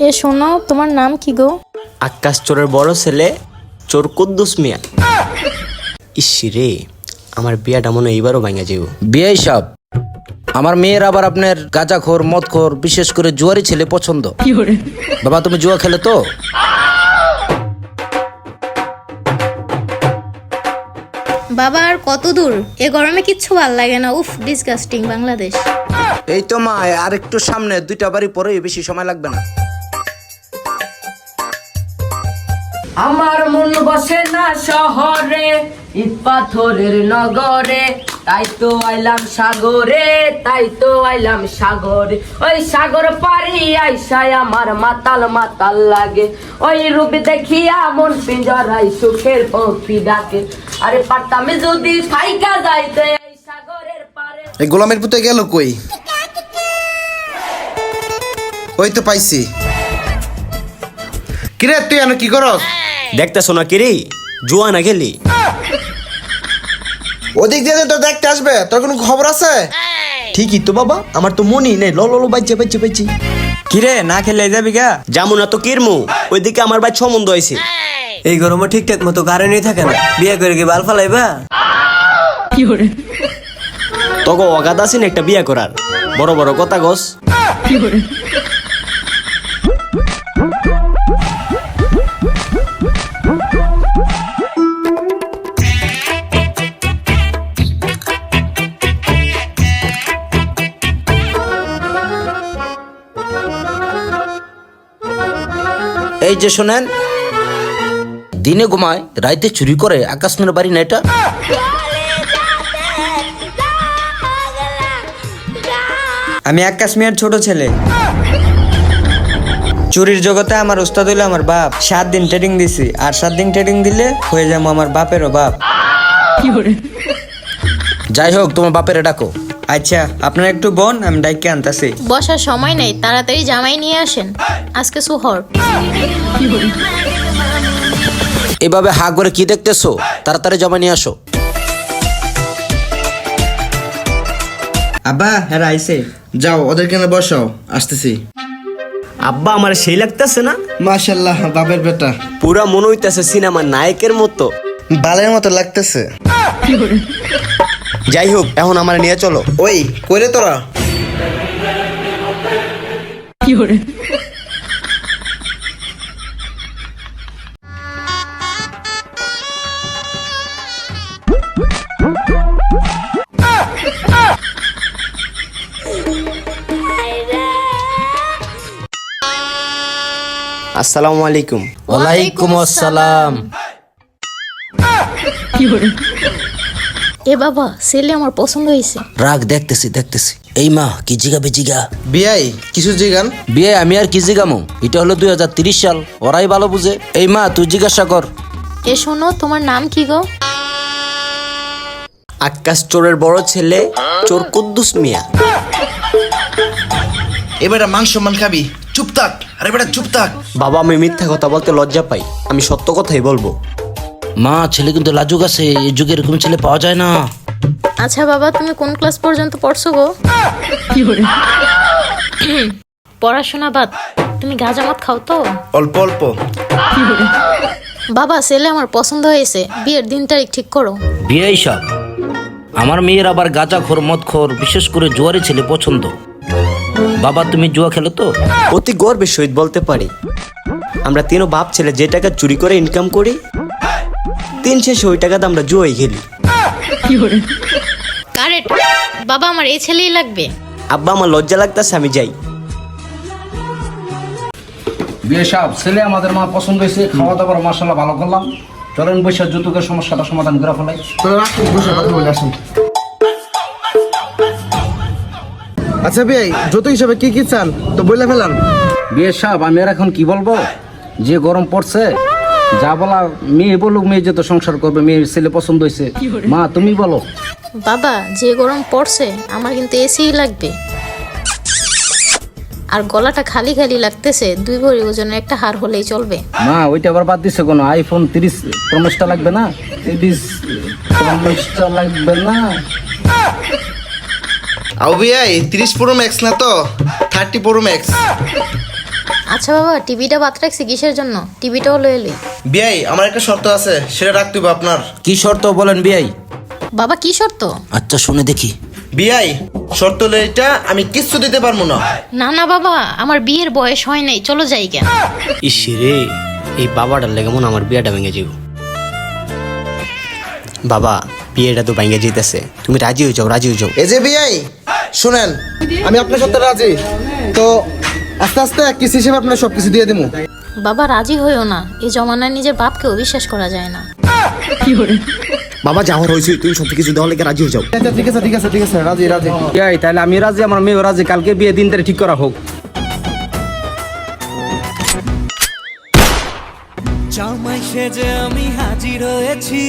এ শোনো, তোমার নাম কি গো? আকাশ চোরের বড় ছেলে চোর কুদ্দুস মিয়া। ইসরে আমার বিয়াটা মনে এইবারও ভাঙা যাইব। বিয়ে সব আমার মেয়ের আবার আপনার গাঁজাখোর মদখোর বিশেষ করে জুয়ারি ছেলে পছন্দ। বাবা তুমি জুয়া খেলে তো? বাবা আর কত দূর? এ গরমে কিচ্ছু ভাল লাগে না। উফ, ডিসগাস্টিং বাংলাদেশ। এই তো মা, আর একটু সামনে 2টা বাড়ি পরে, বেশি সময় লাগবে না। আমার মন বসে না শহরে, ইট পাথরের নগরে, তাই তো আইলাম সাগরে, তাই তো আইলাম সাগরে। ওই সাগর পারি আইসায় আমার মাতাল মাতাল লাগে, ওই রূপ দেখিয়া মন পিঞ্জরাই সুখের পক্ষী ডাকে। আরে পারতাম যদি থাইকা যাইতে এই সাগরের পারে। এই গোলামের পুতে গেল কই? ওই তো পাইছি। কিরে তুই এনে কি করস? দেখতেছো না কিরে, জুয়া না খেলি? ওদিক দিয়ে তো দেখতে আসবে, তোর কোনো খবর আছে? ঠিকই তো বাবা, আমার তো মনই নেই। ল ল ল, বাইচে কিরে না খেলে যাবি গা? যামু না তো কিরমু, ওইদিকে আমার ভাই সম্বন্ধ হয়েছে। এই গরমে ঠিকঠাক মতো কারেন্টই থাকে না, বিয়ে করে কি বাল ফালাইবা? তোকে অগাধ আছেন একটা বিয়া করার, বড় বড় কথা গোস। এই যে শোনেন, দিনে ঘুমায় রাইতে চুরি করে আকাশ মেয়ের বাড়ি না এটা? আমি আকাশ মিয়ার ছোট ছেলে। চুরির জগতে আমার উস্তাদ হইলো আমার বাপ। 7 দিন ট্রেডিং দিছি, আর 7 দিন ট্রেডিং দিলে হয়ে যাবো আমার বাপেরও বাপ। যাই হোক, তোমার বাপের ডাকো। আচ্ছা আপনার একটু বোন, আমি ডাইকে আনতাছি। বসার সময় নেই, তাড়াতাড়ি জামাই নিয়ে আসেন, আজকে সুহর। এভাবে হা করে কি দেখতেছো? তাড়াতাড়ি জমা নিয়ে আসো। আব্বা হ্যাঁ আইছে। যাও ওদের কেন বসাও, আসতেছি। আব্বা আমার সেই লাগতেছে না? মাশাআল্লাহ, বাপের বেটা পুরা মনে হইতেছে সিনেমার নায়কের মতো। বালের মতো লাগতেছে। যাই হোক, এখন আমার নিয়ে চলো। ওই কইরে তোরা? আসসালামু আলাইকুম। ওয়ালাইকুম আসসালাম। এ বাবা, ছেলে আমার পছন্দ হয়েছে। রাগ, দেখতেছি। এই মা কি জিগাবে জিগা। বিয়াই কিছু জিগান। বিয়ে আমি আর কি জিগামো? এটা হলো 2030 সাল, ওরাই ভালো বুঝে। এই মা তুই জিজ্ঞাসা কর। এ শোনো, তোমার নাম কি গো? আকাশ চোরের বড় ছেলে চোর কুদ্দুস মিয়া। এবারে মাংস মান খাবি? চুপ থাক। আরে বেটা চুপ থাক। বাবা, আমি মিথ্যা কথা বলতে লজ্জা পাই, আমি সত্য কথাই বলবো। মা ছেলে কিন্তু লাজুক আছে, এই যুগে এরকম ছেলে পাওয়া যায় না। আচ্ছা বাবা, তুমি কোন ক্লাস পর্যন্ত পড়ছো গো? পড়াশোনা বাদ, তুমি গাঁজা মদ খাও তো? অল্প অল্প। বাবা, ছেলে আমার পছন্দ হয়েছে, বিয়ের দিন তারিখ ঠিক করো। বিয়ে সব আমার মেয়ের আবার গাঁজাখোর মদখোর বিশেষ করে জুয়ারি ছেলে পছন্দ। বাবা তুমি জুয়া খেলো তো? অতি গর্বের সহিত বলতে পারি, আমরা তিনও বাপ ছেলে যে টাকা চুরি করে ইনকাম করি, দিন শেষে ওই টাকাতে আমরা জুয়াই খেলি। কারেক্ট বাবা, আমার এই ছেলেই লাগবে। আব্বা, আমার লজ্জা লাগতেছে, আমি যাই। বিয়ে সব ছেলে আমাদের মা পছন্দ হয়েছে, খাওয়া দাওয়ার মাসাল্লাহ ভালো করলাম। চলেন বৈশাখ যৌতুকের সমস্যাটা সমাধান করে ফেলাই। আচ্ছা বিয়াই, যৌতুক হিসাবে কি কি চান তো বলে ফেলান। বিয়ে সাহেব আমি আর এখন কি বলবো, যে গরম পড়ছে, যা বলা মেয়ে বলুক, মেয়ে যে তো সংসার করবে, মেয়ের ছেলে পছন্দ হয়েছে। মা তুমি বলো। বাবা, যে গরম পড়ছে, আমার কিন্তু এসিই লাগবে। আর গলাটা খালি খালি লাগতেছে, 2 ভরি ওজনের একটা হার হলেই চলবে। মা ওইটা আবার বাদ দিছে কোনো? আইফোন 30 প্রো ম্যাক্সটা লাগবে না? 30 প্রো ম্যাক্সটা লাগবে না? আও বিয়াই 30 প্রো ম্যাক্স না তো 30 প্রো ম্যাক্স। আচ্ছা বাবা, টিভিটা বাদ রাখছি কিসের জন্য? টিভিটাও লয়ে লই। বিয়াই আমার একটা শর্ত আছে, সেটা রাখতে হবে আপনার। কি শর্ত বলেন বিয়াই? বাবা কি শর্ত? আচ্ছা শুনে দেখি। বিয়াই শর্ত হলো এটা, আমি কিচ্ছু দিতে পারবো না। না না বাবা, আমার বিয়ের বয়স হয় নাই, চলো যাই কেন। ইসিরে, এই বাবাটার লেগে মনে হয় আমার বিয়েটা ভেঙে যাবো। বাবা, বিয়েটা তো ভেঙে যেতেছে, তুমি রাজি হয়ে যাও, রাজি হয়ে যাও। এই যে বিয়াই শুনেন, আমি আপনার সাথে রাজি, তো আস্তে আস্তে এক কিস হিসেবে আপনার সবকিছু দিয়ে দেবো। বাবা রাজি হইও না, এই জমানায় নিজের বাপকেও বিশ্বাস করা যায় না। বাবা যা হওয়ার হয়েছে, তুমি সব কিছু দেওয়ার লেগে রাজি হয়ে যাও। আচ্ছা ঠিক আছে ঠিক আছে ঠিক আছে, রাজি রাজি। বিয়াই তাহলে আমি রাজি, আমার মেয়েও রাজি, কালকে বিয়ে দিন তারিখ ঠিক করা হোক। জামাই সেজে আমি হাজির হয়েছি